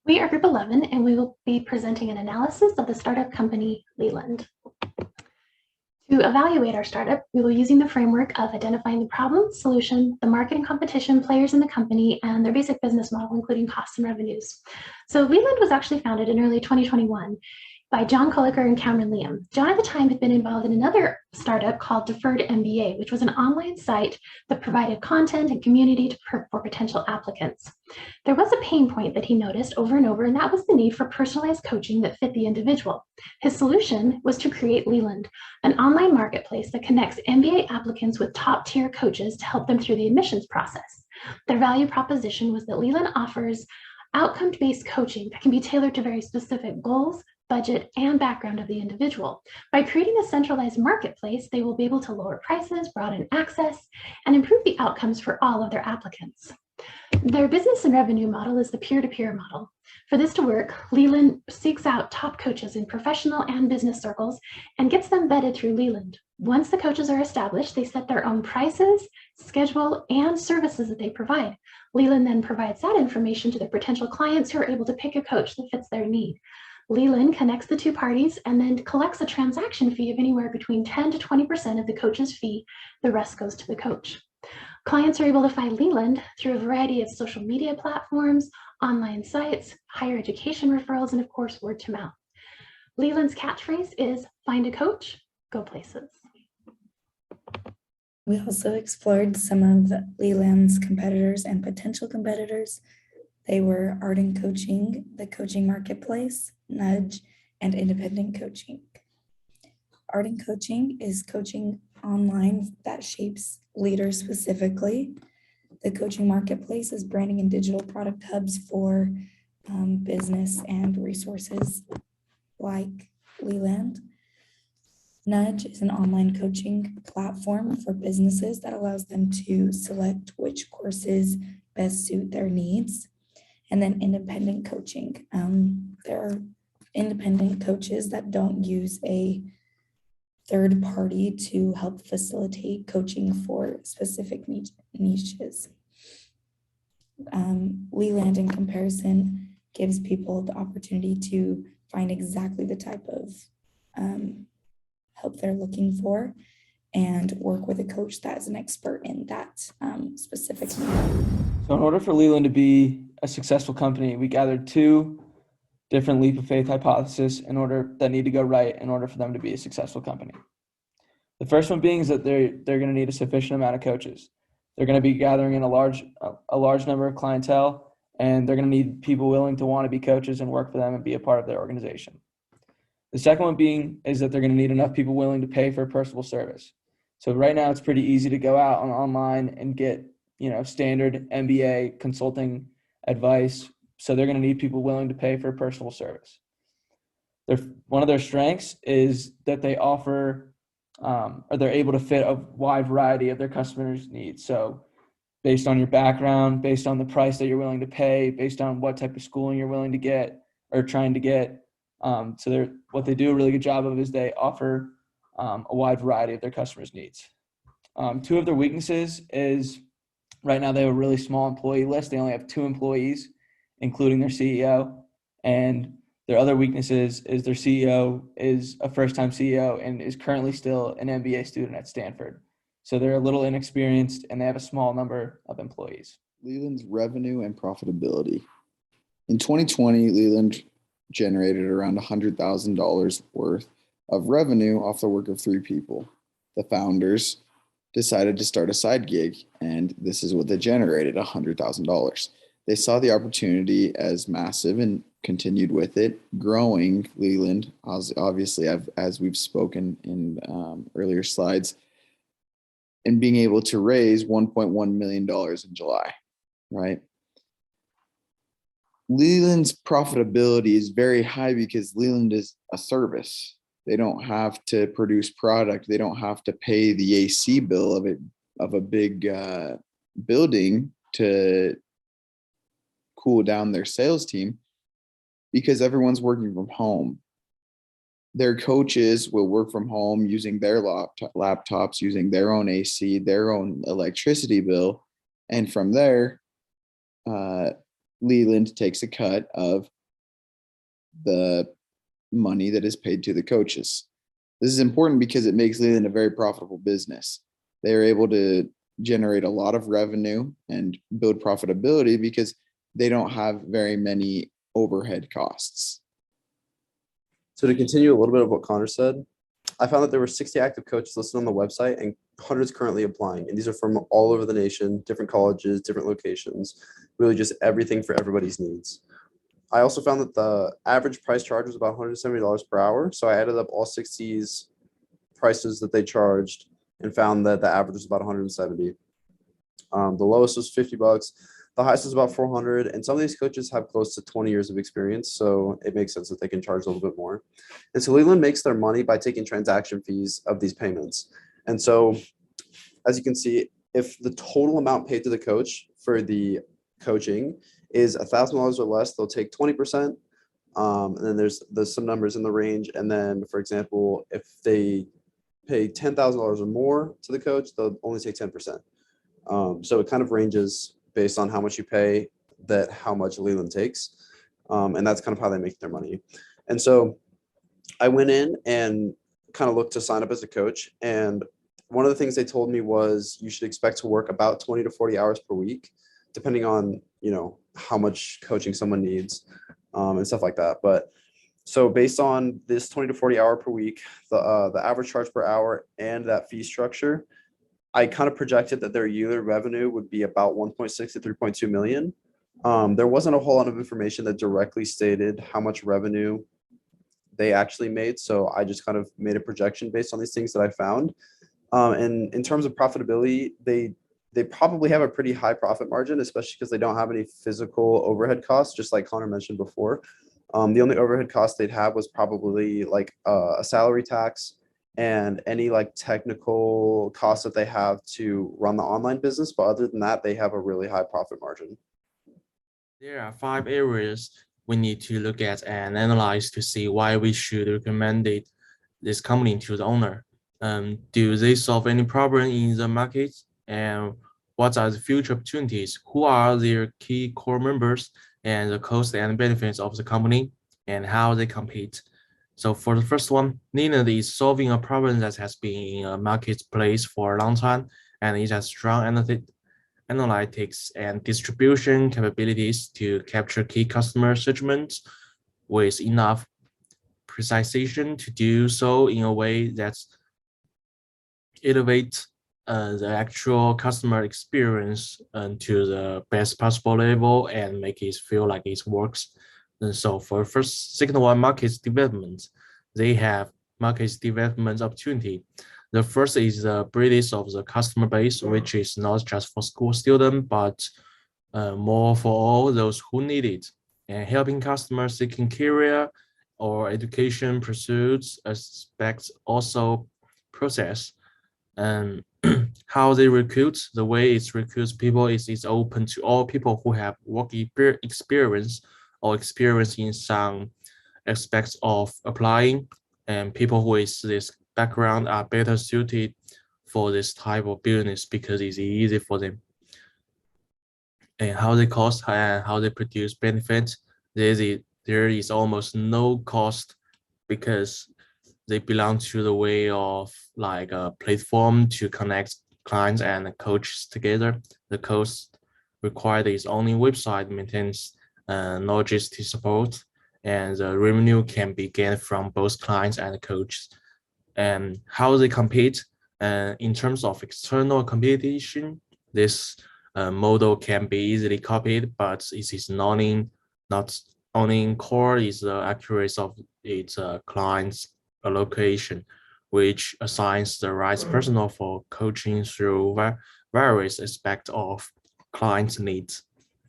We are Group 11, and we will be presenting an analysis of the startup company Leland. To evaluate our startup, we will be using the framework of identifying the problem, solution, the market and competition, players in the company, and their basic business model, including costs and revenues. So Leland was actually founded in early 2021 by John Colliker and Cameron Liam. John at the time had been involved in another startup called Deferred MBA, which was an online site that provided content and community for potential applicants. There was a pain point that he noticed over and over, and that was the need for personalized coaching that fit the individual. His solution was to create Leland, an online marketplace that connects MBA applicants with top-tier coaches to help them through the admissions process. Their value proposition was that Leland offers outcome-based coaching that can be tailored to very specific goals, budget, and background of the individual. By creating a centralized marketplace, they will be able to lower prices, broaden access, and improve the outcomes for all of their applicants. Their business and revenue model is the peer-to-peer model. For this to work, Leland seeks out top coaches in professional and business circles and gets them vetted through Leland. Once the coaches are established, they set their own prices, schedule, and services that they provide. Leland then provides that information to their potential clients who are able to pick a coach that fits their need. Leland connects the two parties and then collects a transaction fee of anywhere between 10 to 20% of the coach's fee. The rest goes to the coach. Clients are able to find Leland through a variety of social media platforms, online sites, higher education referrals, and of course, word to mouth. Leland's catchphrase is find a coach, go places. We also explored some of Leland's competitors and potential competitors. They were Arden Coaching, the coaching marketplace, Nudge, and independent coaching. Arden Coaching is coaching online that shapes leaders specifically. The coaching marketplace is branding and digital product hubs for business and resources like Leland. Nudge is an online coaching platform for businesses that allows them to select which courses best suit their needs. And then independent coaching. There are independent coaches that don't use a third party to help facilitate coaching for specific niches. Leland, in comparison, gives people the opportunity to find exactly the type of help they're looking for and work with a coach that is an expert in that specific need. So in order for Leland to be a successful company, we gathered two different leap of faith hypotheses that need to go right in order for them to be a successful company. The first one being is that they're going to need a sufficient amount of coaches. They're going to be gathering in a large number of clientele, and they're going to need people willing to want to be coaches and work for them and be a part of their organization. The second one being is that they're going to need enough people willing to pay for a personal service. So right now it's pretty easy to go out online and get standard MBA consulting advice. So they're going to need people willing to pay for a personal service. One of their strengths is that they offer or they're able to fit a wide variety of their customers' needs. So based on your background, based on the price that you're willing to pay, based on what type of schooling you're willing to get or trying to get. So what they do a really good job of is they offer a wide variety of their customers' needs. Two of their weaknesses is right now they have a really small employee list. They only have 2 employees, including their CEO. And their other weaknesses is their CEO is a first-time CEO and is currently still an MBA student at Stanford. So they're a little inexperienced and they have a small number of employees. Leland's revenue and profitability. In 2020, Leland generated around $100,000 worth of revenue off the work of 3 people. The founders decided to start a side gig, and this is what they generated, $100,000. They saw the opportunity as massive and continued with it, growing Leland, obviously, as we've spoken in earlier slides, and being able to raise $1.1 million in July, right? Leland's profitability is very high because Leland is a service. They don't have to produce product. They don't have to pay the AC bill of a big building to cool down their sales team because everyone's working from home. Their coaches will work from home using their laptops, using their own AC, their own electricity bill. And from there, Leland takes a cut of the money that is paid to the coaches. This is important because it makes Leland a very profitable business. They are able to generate a lot of revenue and build profitability because they don't have very many overhead costs. So to continue a little bit of what Connor said, I found that there were 60 active coaches listed on the website and hundreds currently applying. And these are from all over the nation, different colleges, different locations, really just everything for everybody's needs. I also found that the average price charge was about $170 per hour. So I added up all 60's prices that they charged and found that the average was about 170. The lowest was $50. The highest was about 400. And some of these coaches have close to 20 years of experience. So it makes sense that they can charge a little bit more. And so Leland makes their money by taking transaction fees of these payments. And so as you can see, if the total amount paid to the coach for the coaching is $1,000 or less, they'll take 20%. And then there's some numbers in the range. And then, for example, if they pay $10,000 or more to the coach, they'll only take 10%. So it kind of ranges based on how much you pay, that how much Leland takes. And that's kind of how they make their money. And so I went in and kind of looked to sign up as a coach. And one of the things they told me was you should expect to work about 20 to 40 hours per week, depending on, how much coaching someone needs and stuff like that. But so based on this 20 to 40 hour per week, the average charge per hour and that fee structure, I kind of projected that their yearly revenue would be about 1.6 to 3.2 million. There wasn't a whole lot of information that directly stated how much revenue they actually made. So I just kind of made a projection based on these things that I found. And in terms of profitability, they probably have a pretty high profit margin, especially because they don't have any physical overhead costs, just like Connor mentioned before. The only overhead cost they'd have was probably like a salary tax and any like technical costs that they have to run the online business. But other than that, they have a really high profit margin. There are 5 areas we need to look at and analyze to see why we should recommend this company to the owner. Do they solve any problem in the market? And what are the future opportunities? Who are their key core members? And the cost and benefits of the company and how they compete. So for the first one, Leland is solving a problem that has been in a marketplace for a long time, and it has strong analytics and distribution capabilities to capture key customer segments with enough precision to do so in a way that's elevate the actual customer experience to the best possible level and make it feel like it works. And so for second one, market development, they have market development opportunity. The first is the breadth of the customer base, which is not just for school students, but more for all those who need it, and helping customers seeking career or education pursuits aspects also process. And how they recruit, the way it recruits people is open to all people who have work experience or experience in some aspects of applying, and people who is this background are better suited for this type of business because it's easy for them. And how they cost and how they produce benefits, there is almost no cost because they belong to the way of like a platform to connect clients and coaches together. The cost required is only website maintenance, logistic support, and the revenue can be gained from both clients and coaches. And how they compete in terms of external competition, this model can be easily copied, but it is not only core is the accuracy of its clients allocation, which assigns the right personnel for coaching through various aspects of client needs.